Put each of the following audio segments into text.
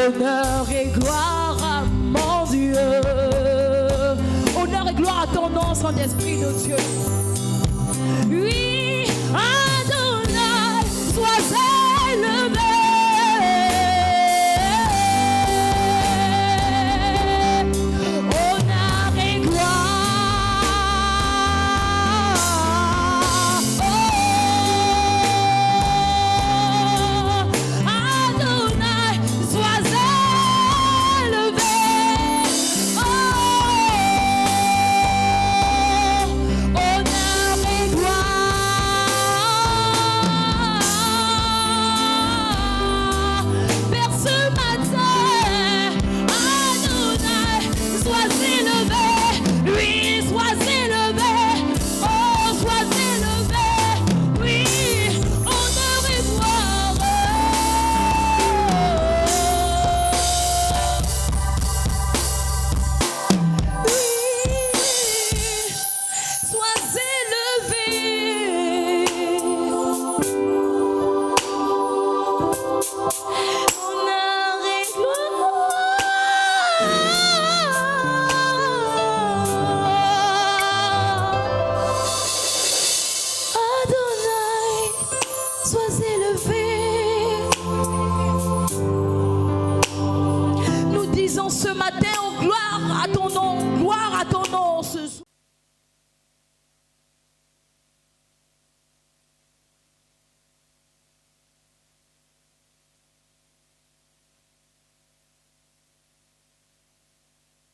Honneur et gloire à mon Dieu. Honneur et gloire à ton nom, Saint-Esprit de Dieu. Oui, Adonai, sois élevé.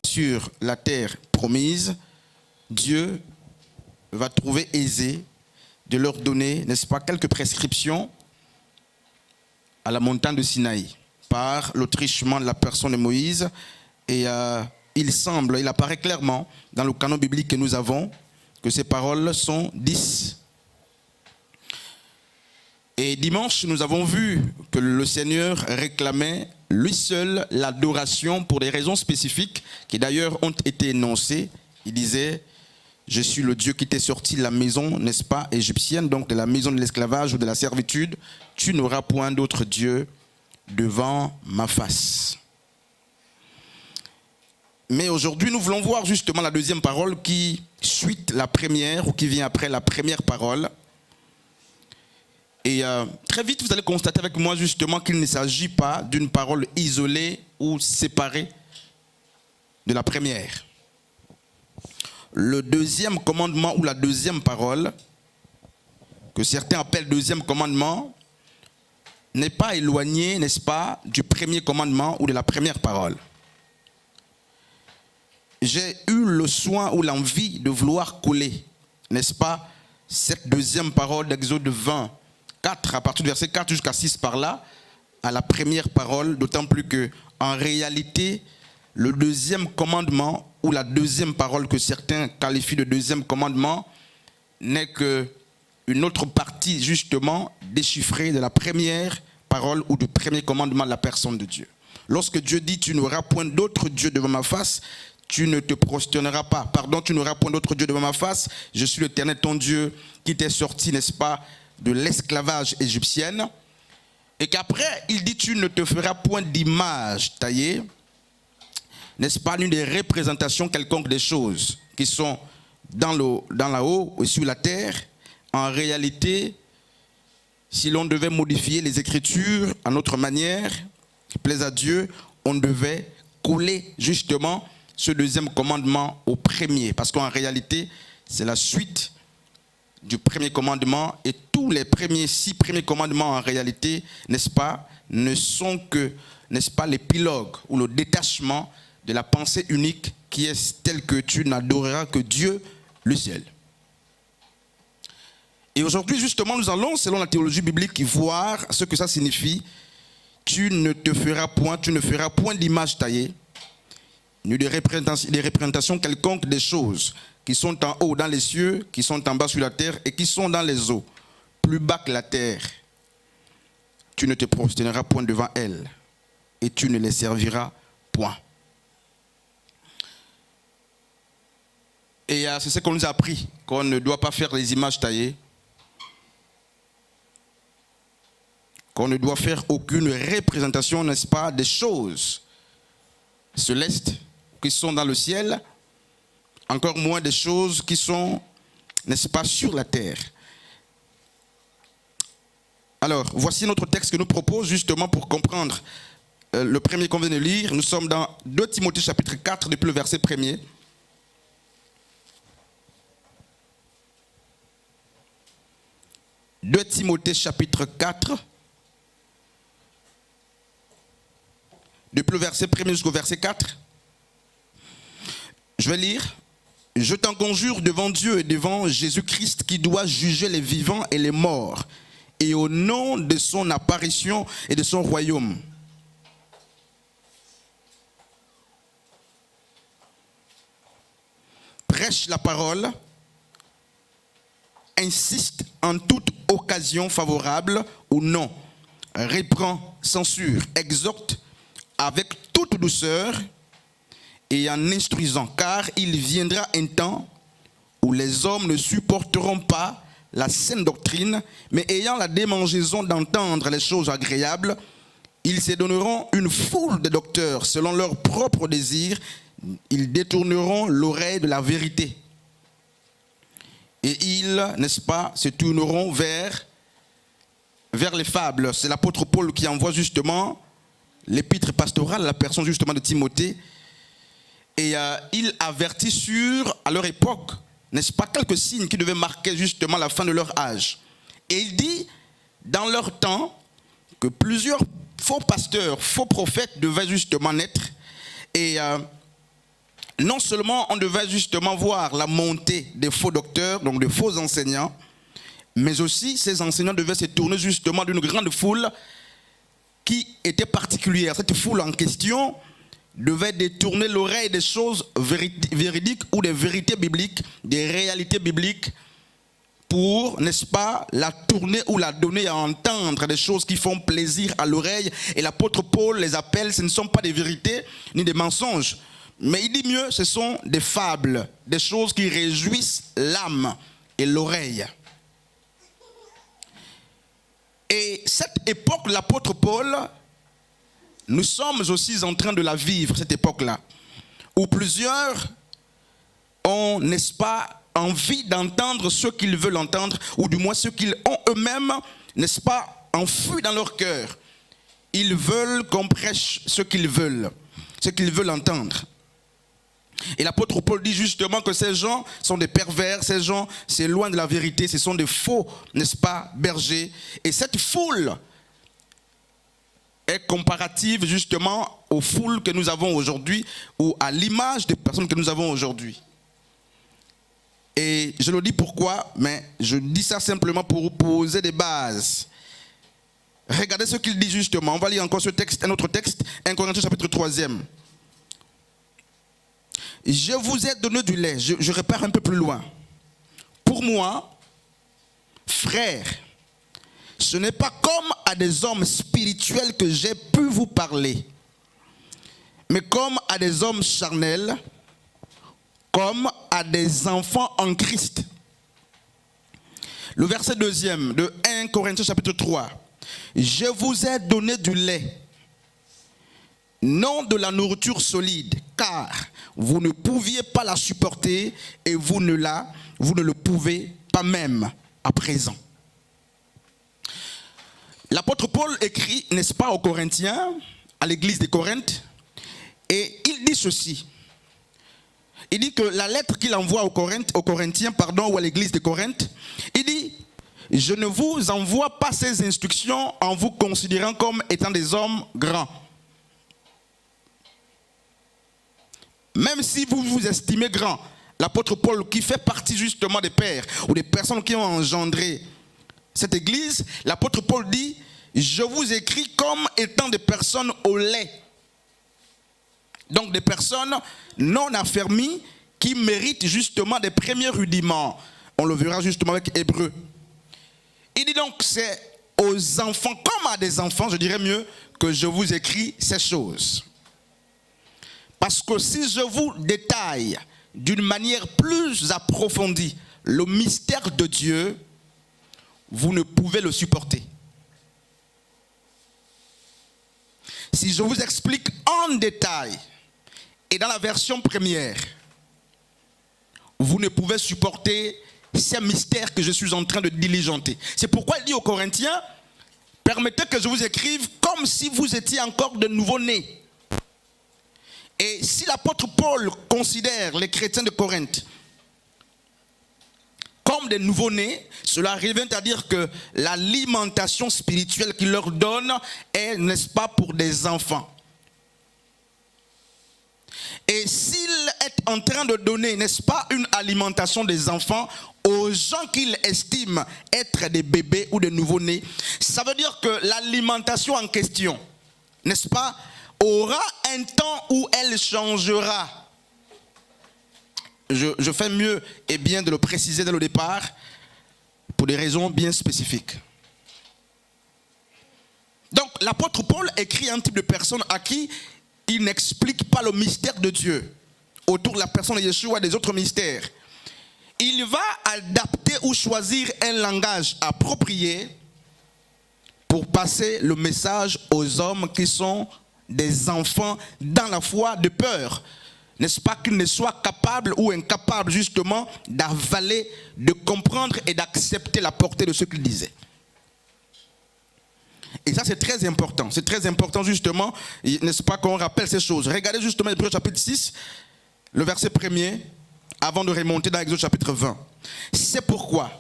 Sur la terre promise, Dieu va trouver aisé de leur donner, n'est-ce pas, quelques prescriptions à la montagne de Sinaï par l'autrichement de la personne de Moïse. Et il apparaît clairement dans le canon biblique que nous avons que ces paroles sont 10. Et dimanche, nous avons vu que le Seigneur réclamait lui seul l'adoration pour des raisons spécifiques qui d'ailleurs ont été énoncées. Il disait, je suis le Dieu qui t'est sorti de la maison, n'est-ce pas, égyptienne, donc de la maison de l'esclavage ou de la servitude. Tu n'auras point d'autre Dieu devant ma face. Mais aujourd'hui, nous voulons voir justement la deuxième parole qui suit la première ou qui vient après la première parole. Et très vite, vous allez constater avec moi justement qu'il ne s'agit pas d'une parole isolée ou séparée de la première. Le deuxième commandement ou la deuxième parole, que certains appellent deuxième commandement, n'est pas éloigné, n'est-ce pas, du premier commandement ou de la première parole. J'ai eu le soin ou l'envie de vouloir coller, n'est-ce pas, cette deuxième parole d'Exode 20, 4, à partir du verset 4 jusqu'à 6 par là, à la première parole, d'autant plus que, en réalité, le deuxième commandement, ou la deuxième parole que certains qualifient de deuxième commandement, n'est qu'une autre partie, justement, déchiffrée de la première parole ou du premier commandement de la personne de Dieu. Lorsque Dieu dit « Tu n'auras point d'autre Dieu devant ma face », tu ne te prosterneras pas. Pardon, tu n'auras point d'autre Dieu devant ma face. Je suis l'Éternel, ton Dieu, qui t'est sorti, n'est-ce pas, de l'esclavage égyptienne. Et qu'après, il dit, tu ne te feras point d'image taillée, n'est-ce pas, l'une des représentations quelconques des choses qui sont dans la haut et sur la terre. En réalité, si l'on devait modifier les Écritures à notre manière, qui plaise à Dieu, on devait coller justement ce deuxième commandement au premier. Parce qu'en réalité, c'est la suite du premier commandement et tous les 6 premiers commandements en réalité, n'est-ce pas, ne sont que, n'est-ce pas, l'épilogue ou le détachement de la pensée unique qui est telle que tu n'adoreras que Dieu le seul. Et aujourd'hui, justement, nous allons, selon la théologie biblique, voir ce que ça signifie. Tu ne feras point d'image taillée, ni des représentations quelconques des choses qui sont en haut dans les cieux, qui sont en bas sur la terre et qui sont dans les eaux, plus bas que la terre. Tu ne te prosterneras point devant elles et tu ne les serviras point. Et c'est ce qu'on nous a appris, qu'on ne doit pas faire des images taillées, qu'on ne doit faire aucune représentation, n'est-ce pas, des choses célestes qui sont dans le ciel, encore moins des choses qui sont, n'est-ce pas, sur la terre. Alors, voici notre texte que nous propose justement pour comprendre le premier qu'on vient de lire. Nous sommes dans 2 Timothée chapitre 4, depuis le verset 1er. « 2 Timothée chapitre 4, depuis le verset 1er jusqu'au verset 4. Je vais lire. « Je t'en conjure devant Dieu et devant Jésus-Christ qui doit juger les vivants et les morts, et au nom de son apparition et de son royaume. Prêche la parole, insiste en toute occasion favorable ou non, reprend, censure, exhorte avec toute douceur et en instruisant, car il viendra un temps où les hommes ne supporteront pas la saine doctrine, mais ayant la démangeaison d'entendre les choses agréables, ils se donneront une foule de docteurs selon leurs propres désirs, ils détourneront l'oreille de la vérité. Et ils, n'est-ce pas, se tourneront vers les fables. C'est l'apôtre Paul qui envoie justement l'épître pastorale à la personne justement de Timothée. Et il avertit sur, à leur époque, n'est-ce pas, quelques signes qui devaient marquer justement la fin de leur âge. Et il dit, dans leur temps, que plusieurs faux pasteurs, faux prophètes devaient justement naître. Et non seulement on devait justement voir la montée des faux docteurs, donc de faux enseignants, mais aussi ces enseignants devaient se tourner justement d'une grande foule qui était particulière. Cette foule en question devait détourner l'oreille des choses véridiques ou des vérités bibliques, des réalités bibliques, pour, n'est-ce pas, la tourner ou la donner à entendre des choses qui font plaisir à l'oreille. Et l'apôtre Paul les appelle, ce ne sont pas des vérités ni des mensonges, mais il dit mieux, ce sont des fables, des choses qui réjouissent l'âme et l'oreille. Et cette époque, l'apôtre Paul, nous sommes aussi en train de la vivre, cette époque-là, où plusieurs ont, n'est-ce pas, envie d'entendre ce qu'ils veulent entendre, ou du moins ce qu'ils ont eux-mêmes, n'est-ce pas, enfoui dans leur cœur. Ils veulent qu'on prêche ce qu'ils veulent entendre. Et l'apôtre Paul dit justement que ces gens sont des pervers, ces gens s'éloignent de la vérité, ce sont des faux, n'est-ce pas, bergers. Et cette foule est comparative justement aux foules que nous avons aujourd'hui ou à l'image des personnes que nous avons aujourd'hui. Et je le dis pourquoi, mais je dis ça simplement pour poser des bases. Regardez ce qu'il dit justement. On va lire encore ce texte, un autre texte, 1 Corinthiens chapitre 3e. Je vous ai donné du lait, je repars un peu plus loin. Pour moi, frères, ce n'est pas comme à des hommes spirituels que j'ai pu vous parler, mais comme à des hommes charnels, comme à des enfants en Christ. Le verset 2e de 1 Corinthiens chapitre 3. Je vous ai donné du lait, non de la nourriture solide, car vous ne pouviez pas la supporter et vous ne le pouvez pas même à présent. L'apôtre Paul écrit, n'est-ce pas, aux Corinthiens, à l'église de Corinthe, et il dit ceci. Il dit que la lettre qu'il envoie aux Corinthiens, ou à l'église de Corinthe, il dit, je ne vous envoie pas ces instructions en vous considérant comme étant des hommes grands. Même si vous vous estimez grand, l'apôtre Paul, qui fait partie justement des pères ou des personnes qui ont engendré cette église, l'apôtre Paul dit, je vous écris comme étant des personnes au lait. Donc des personnes non affermies qui méritent justement des premiers rudiments. On le verra justement avec Hébreux. Il dit donc, c'est aux enfants comme à des enfants, je dirais mieux, que je vous écris ces choses. Parce que si je vous détaille d'une manière plus approfondie le mystère de Dieu, vous ne pouvez le supporter. si je vous explique en détail et dans la version première, vous ne pouvez supporter ces mystères que je suis en train de diligenter. C'est pourquoi il dit aux Corinthiens, permettez que je vous écrive comme si vous étiez encore de nouveau-nés. Et si l'apôtre Paul considère les chrétiens de Corinthe comme des nouveau-nés, cela revient à dire que l'alimentation spirituelle qu'il leur donne est, n'est-ce pas, pour des enfants. Et s'il est en train de donner, n'est-ce pas, une alimentation des enfants aux gens qu'il estime être des bébés ou des nouveau-nés, ça veut dire que l'alimentation en question, n'est-ce pas, aura un temps où elle changera. Je fais mieux et bien de le préciser dès le départ pour des raisons bien spécifiques. Donc l'apôtre Paul écrit un type de personne à qui il n'explique pas le mystère de Dieu autour de la personne de Yeshua et des autres mystères. Il va adapter ou choisir un langage approprié pour passer le message aux hommes qui sont des enfants dans la foi de peur. N'est-ce pas, qu'ils ne soient capables ou incapables justement d'avaler, de comprendre et d'accepter la portée de ce qu'il disait. Et ça c'est très important. C'est très important justement, n'est-ce pas, qu'on rappelle ces choses. Regardez justement Hébreux chapitre 6, le verset 1er, avant de remonter dans Exode chapitre 20. C'est pourquoi,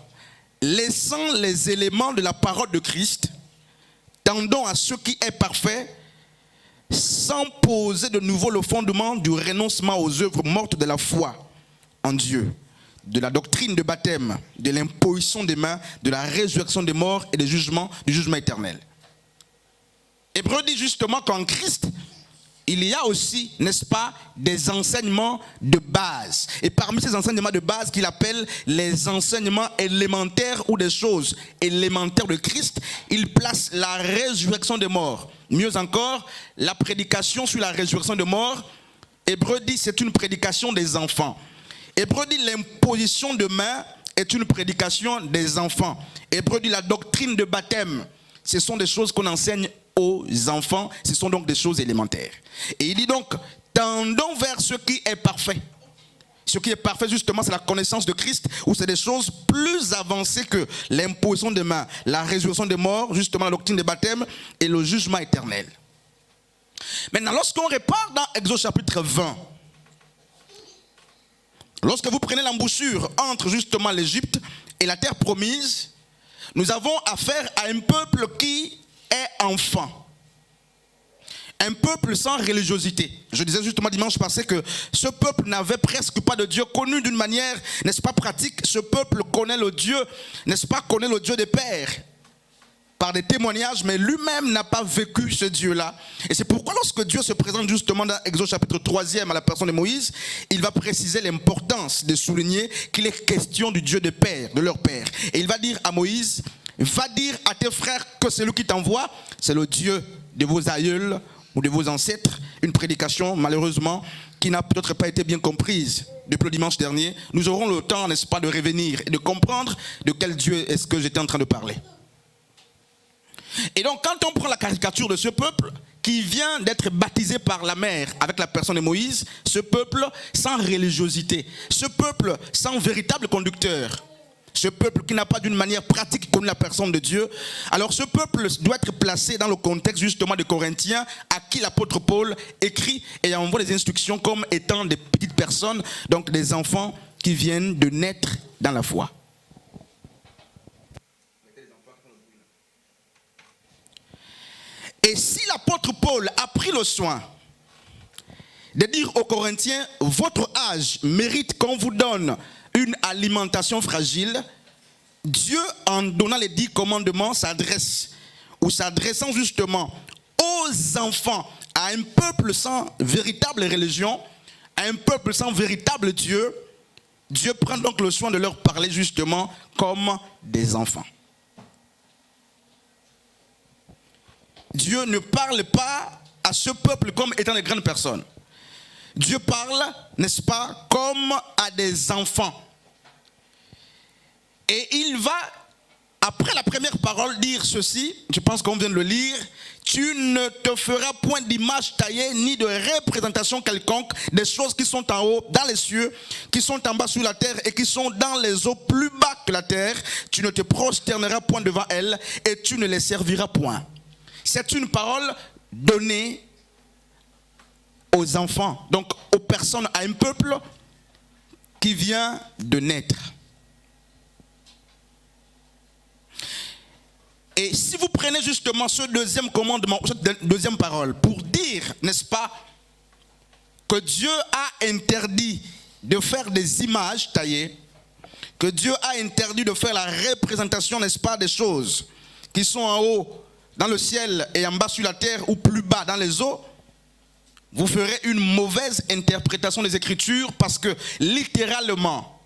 laissant les éléments de la parole de Christ, tendons à ce qui est parfait, sans poser de nouveau le fondement du renoncement aux œuvres mortes de la foi en Dieu, de la doctrine de baptême, de l'imposition des mains, de la résurrection des morts et du jugement éternel. Hébreu dit justement qu'en Christ, il y a aussi, n'est-ce pas, des enseignements de base. Et parmi ces enseignements de base qu'il appelle les enseignements élémentaires ou des choses élémentaires de Christ, il place la résurrection des morts. Mieux encore, la prédication sur la résurrection des morts, Hébreu dit c'est une prédication des enfants. Hébreu dit l'imposition de main est une prédication des enfants. Hébreu dit la doctrine de baptême, ce sont des choses qu'on enseigne aux enfants, ce sont donc des choses élémentaires. Et il dit donc, tendons vers ce qui est parfait. Ce qui est parfait justement, c'est la connaissance de Christ, ou c'est des choses plus avancées que l'imposition des mains, la résurrection des morts, justement la doctrine des baptêmes et le jugement éternel. Maintenant, lorsqu'on repart dans Exode chapitre 20, lorsque vous prenez l'embouchure entre justement l'Égypte et la terre promise, nous avons affaire à un peuple qui est enfant. Un peuple sans religiosité. Je disais justement dimanche passé que ce peuple n'avait presque pas de Dieu connu d'une manière, n'est-ce pas, pratique. Ce peuple connaît le Dieu, n'est-ce pas, connaît le Dieu des pères par des témoignages, mais lui-même n'a pas vécu ce Dieu-là. Et c'est pourquoi lorsque Dieu se présente justement dans Exode chapitre 3e à la personne de Moïse, il va préciser l'importance de souligner qu'il est question du Dieu des pères, de leur père. Et il va dire à Moïse, va dire à tes frères que celui qui t'envoie, c'est le Dieu de vos aïeuls ou de vos ancêtres. Une prédication, malheureusement, qui n'a peut-être pas été bien comprise depuis le dimanche dernier. Nous aurons le temps, n'est-ce pas, de revenir et de comprendre de quel Dieu est-ce que j'étais en train de parler. Et donc, quand on prend la caricature de ce peuple qui vient d'être baptisé par la mer avec la personne de Moïse, ce peuple sans religiosité, ce peuple sans véritable conducteur, ce peuple qui n'a pas d'une manière pratique connu la personne de Dieu, alors ce peuple doit être placé dans le contexte justement des Corinthiens à qui l'apôtre Paul écrit et envoie des instructions comme étant des petites personnes, donc des enfants qui viennent de naître dans la foi. Et si l'apôtre Paul a pris le soin de dire aux Corinthiens, votre âge mérite qu'on vous donne une alimentation fragile, Dieu, en donnant les 10 commandements, s'adresse, ou s'adressant justement aux enfants, à un peuple sans véritable religion, à un peuple sans véritable Dieu, Dieu prend donc le soin de leur parler justement comme des enfants. Dieu ne parle pas à ce peuple comme étant des grandes personnes. Dieu parle, n'est-ce pas, comme à des enfants. Et il va après la première parole, dire ceci, je pense qu'on vient de le lire, tu ne te feras point d'image taillée ni de représentation quelconque des choses qui sont en haut dans les cieux, qui sont en bas sur la terre et qui sont dans les eaux plus bas que la terre. Tu ne te prosterneras point devant elles et tu ne les serviras point. C'est une parole donnée aux enfants, donc aux personnes, à un peuple qui vient de naître. Et si vous prenez justement ce deuxième commandement, cette deuxième parole, pour dire, n'est-ce pas, que Dieu a interdit de faire des images taillées, que Dieu a interdit de faire la représentation, n'est-ce pas, des choses qui sont en haut dans le ciel et en bas sur la terre ou plus bas dans les eaux, vous ferez une mauvaise interprétation des Écritures parce que littéralement,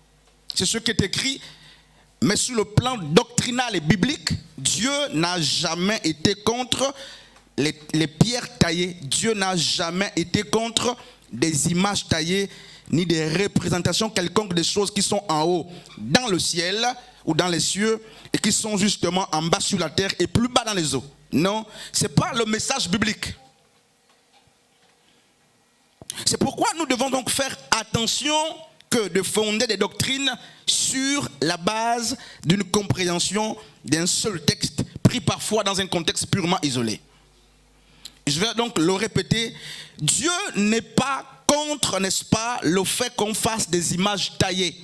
c'est ce qui est écrit. Mais sur le plan doctrinal et biblique, Dieu n'a jamais été contre les pierres taillées. Dieu n'a jamais été contre des images taillées, ni des représentations quelconques des choses qui sont en haut dans le ciel ou dans les cieux et qui sont justement en bas sur la terre et plus bas dans les eaux. Non, ce n'est pas le message biblique. C'est pourquoi nous devons donc faire attention que de fonder des doctrines sur la base d'une compréhension d'un seul texte, pris parfois dans un contexte purement isolé. Je vais donc le répéter, Dieu n'est pas contre, n'est-ce pas, le fait qu'on fasse des images taillées.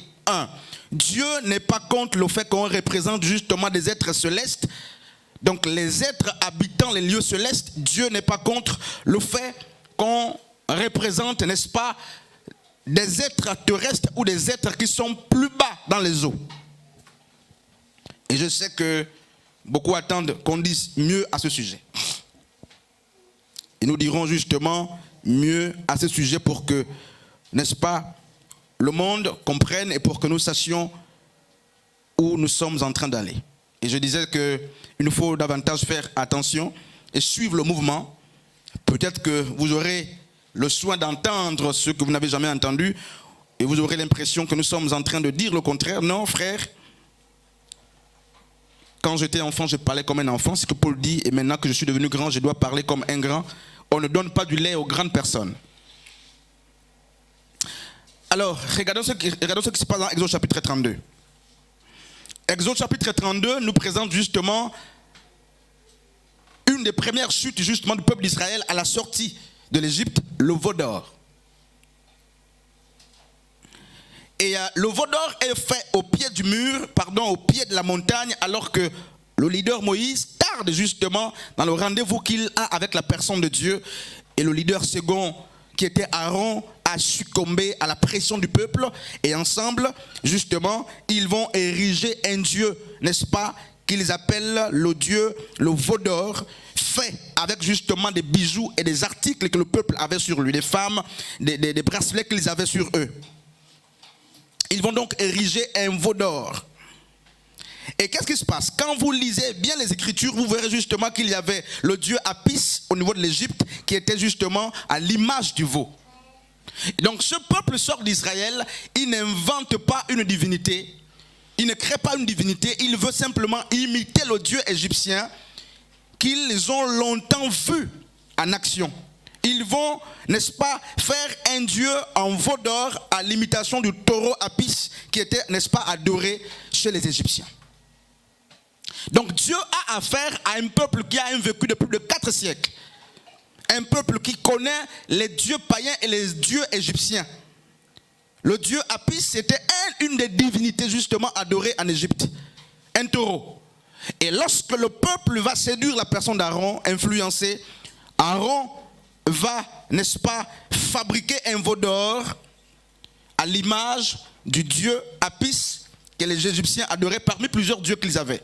Dieu n'est pas contre le fait qu'on représente justement des êtres célestes, donc les êtres habitant les lieux célestes. Dieu n'est pas contre le fait qu'on représente, n'est-ce pas, des êtres terrestres ou des êtres qui sont plus bas dans les eaux. Et je sais que beaucoup attendent qu'on dise mieux à ce sujet. Et nous dirons justement mieux à ce sujet pour que, n'est-ce pas, le monde comprenne et pour que nous sachions où nous sommes en train d'aller. Et je disais qu'il nous faut davantage faire attention et suivre le mouvement. Peut-être que vous aurez le soin d'entendre ce que vous n'avez jamais entendu et vous aurez l'impression que nous sommes en train de dire le contraire. Non, frère, quand j'étais enfant, je parlais comme un enfant, c'est ce que Paul dit, et maintenant que je suis devenu grand, je dois parler comme un grand. On ne donne pas du lait aux grandes personnes. Alors, regardons ce qui se passe dans Exode chapitre 32. Exode chapitre 32 nous présente justement une des premières chutes justement du peuple d'Israël à la sortie de l'Égypte, le veau d'or. Et le veau d'or est fait au pied du mur, au pied de la montagne, alors que le leader Moïse tarde justement dans le rendez-vous qu'il a avec la personne de Dieu. Et le leader second, qui était Aaron, a succombé à la pression du peuple. Et ensemble, justement, ils vont ériger un Dieu, n'est-ce pas, qu'ils appellent le Dieu, le veau d'or, fait avec justement des bijoux et des articles que le peuple avait sur lui, des femmes, des bracelets qu'ils avaient sur eux. Ils vont donc ériger un veau d'or. Et qu'est-ce qui se passe? Quand vous lisez bien les Écritures, vous verrez justement qu'il y avait le dieu Apis au niveau de l'Égypte, qui était justement à l'image du veau. Et donc ce peuple sort d'Israël, il n'invente pas une divinité, il ne crée pas une divinité, il veut simplement imiter le dieu égyptien qu'ils ont longtemps vu en action. Ils vont, n'est-ce pas, faire un dieu en veau d'or à l'imitation du taureau Apis qui était, n'est-ce pas, adoré chez les Égyptiens. Donc Dieu a affaire à un peuple qui a un vécu de plus de 4 siècles. Un peuple qui connaît les dieux païens et les dieux égyptiens. Le dieu Apis, c'était une des divinités justement adorées en Égypte. Un taureau. Et lorsque le peuple va séduire la personne d'Aaron, influencé, Aaron va, n'est-ce pas, fabriquer un veau d'or à l'image du dieu Apis que les Égyptiens adoraient parmi plusieurs dieux qu'ils avaient.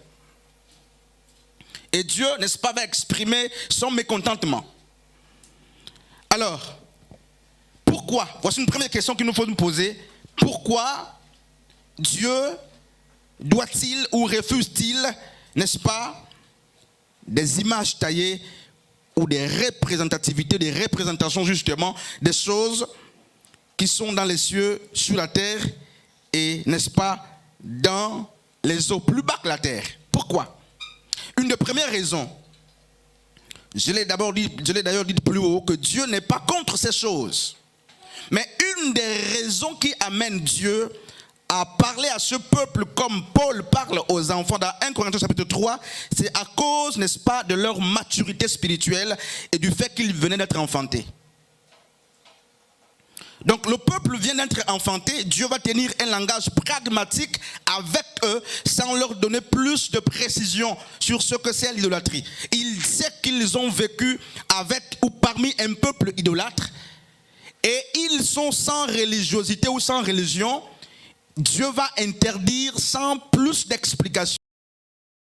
Et Dieu, n'est-ce pas, va exprimer son mécontentement. Alors, pourquoi? Voici une première question qu'il nous faut nous poser. Pourquoi Dieu doit-il ou refuse-t-il, n'est-ce pas, des images taillées ou des représentativités, des représentations justement des choses qui sont dans les cieux, sur la terre et, n'est-ce pas, dans les eaux plus bas que la terre? Pourquoi? Une des premières raisons, je l'ai d'ailleurs dit plus haut, que Dieu n'est pas contre ces choses. Mais une des raisons qui amène Dieu à parler à ce peuple comme Paul parle aux enfants dans 1 Corinthiens chapitre 3, c'est à cause, n'est-ce pas, de leur maturité spirituelle et du fait qu'ils venaient d'être enfantés. Donc le peuple vient d'être enfanté, Dieu va tenir un langage pragmatique avec eux sans leur donner plus de précision sur ce que c'est l'idolâtrie. Il sait qu'ils ont vécu avec ou parmi un peuple idolâtre et ils sont sans religiosité ou sans religion. Dieu va interdire sans plus d'explication